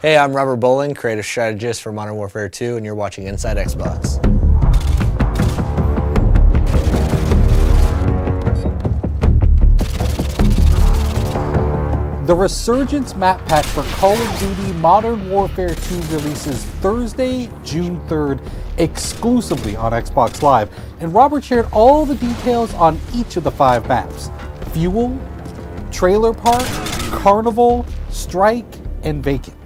Hey, I'm Robert Bolin, creative strategist for Modern Warfare 2, and you're watching Inside Xbox. The Resurgence map pack for Call of Duty Modern Warfare 2 releases Thursday, June 3rd, exclusively on Xbox Live, and Robert shared all the details on each of the 5 maps: Fuel, Trailer Park, Carnival, Strike, and Vacant.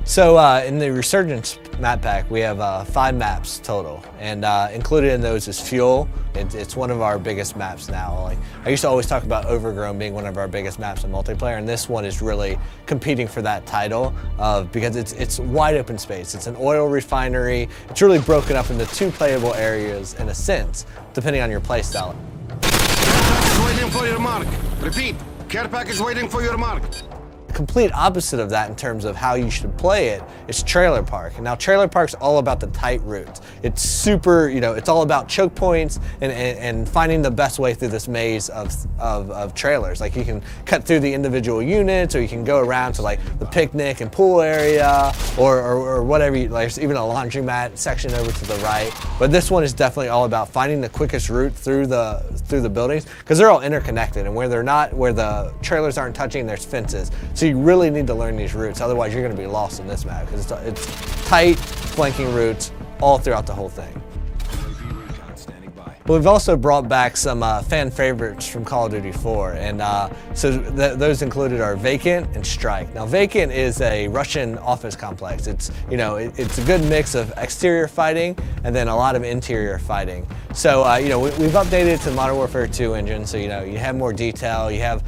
So in the Resurgence map pack, we have 5 maps total, and included in those is Fuel. It's one of our biggest maps now. Like, I used to always talk about Overgrown being one of our biggest maps in multiplayer, and this one is really competing for that title because it's wide open space. It's an oil refinery. It's really broken up into 2 playable areas in a sense, depending on your playstyle. Care package waiting for your mark. Repeat, care package waiting for your mark. The complete opposite of that in terms of how you should play it is Trailer Park. And now Trailer Park's all about the tight routes. It's super, it's all about choke points and finding the best way through this maze of trailers. Like, you can cut through the individual units, or you can go around to like the picnic and pool area, or whatever. There's even a laundromat section over to the right. But this one is definitely all about finding the quickest route through the buildings, because they're all interconnected, and where the trailers aren't touching, there's fences. So you really need to learn these routes, otherwise you're going to be lost in this map, because it's tight, flanking routes all throughout the whole thing. But we've also brought back some fan favorites from Call of Duty 4, and those included are Vacant and Strike. Now, Vacant is a Russian office complex. It's a good mix of exterior fighting and then a lot of interior fighting. So we've updated it to the Modern Warfare 2 engine, so you have more detail, you have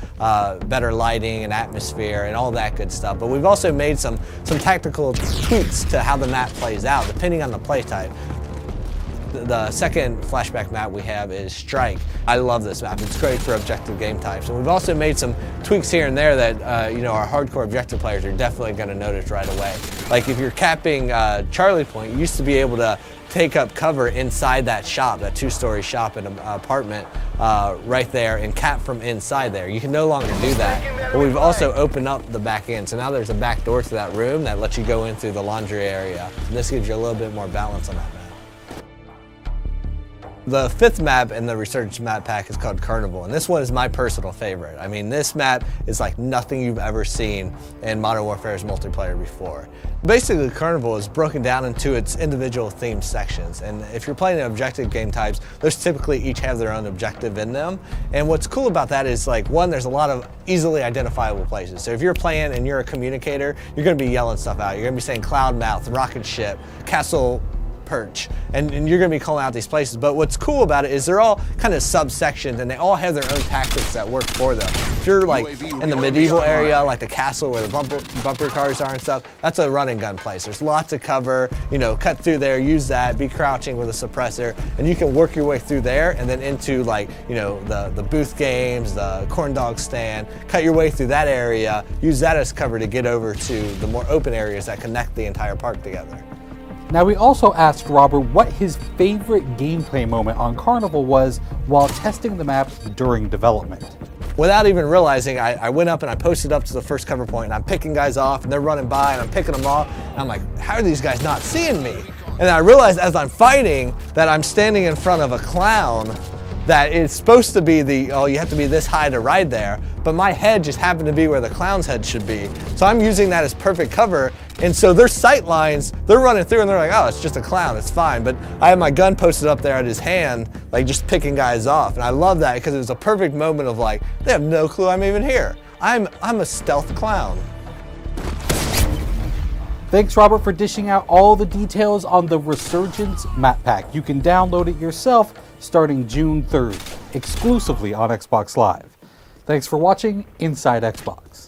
better lighting and atmosphere and all that good stuff. But we've also made some tactical tweaks to how the map plays out, depending on the play type. The second flashback map we have is Strike. I love this map. It's great for objective game types. And we've also made some tweaks here and there that our hardcore objective players are definitely going to notice right away. Like, if you're capping Charlie Point, you used to be able to take up cover inside that shop, that 2-story shop in an apartment right there, and cap from inside there. You can no longer do that. But we've also opened up the back end. So now there's a back door to that room that lets you go in through the laundry area. And this gives you a little bit more balance on that map. The 5th map in the Resurgence map pack is called Carnival, and this one is my personal favorite. I mean, this map is like nothing you've ever seen in Modern Warfare's multiplayer before. Basically, Carnival is broken down into its individual themed sections, and if you're playing objective game types, those typically each have their own objective in them. And what's cool about that is, like, one, there's a lot of easily identifiable places. So if you're playing and you're a communicator, you're going to be yelling stuff out. You're going to be saying Cloud Mouth, Rocket Ship, Castle Perch, and you're going to be calling out these places. But what's cool about it is they're all kind of subsections, and they all have their own tactics that work for them. If you're like in the medieval area, like the castle where the bumper cars are and stuff, that's a run and gun place. There's lots of cover, cut through there, use that, be crouching with a suppressor, and you can work your way through there and then into, like, the booth games, the corn dog stand, cut your way through that area, use that as cover to get over to the more open areas that connect the entire park together. Now, we also asked Robert what his favorite gameplay moment on Carnival was while testing the map during development. Without even realizing, I went up and I posted up to the first cover point, and I'm picking guys off, and they're running by, and I'm picking them off, and I'm like, how are these guys not seeing me? And I realized as I'm fighting that I'm standing in front of a clown that it's supposed to be you have to be this high to ride there, but my head just happened to be where the clown's head should be. So I'm using that as perfect cover, and so their sight lines, they're running through and they're like, oh, it's just a clown, it's fine. But I have my gun posted up there at his hand, like just picking guys off, and I love that because it was a perfect moment of like, they have no clue I'm even here. I'm a stealth clown. Thanks, Robert, for dishing out all the details on the Resurgence map pack. You can download it yourself starting June 3rd, exclusively on Xbox Live. Thanks for watching Inside Xbox.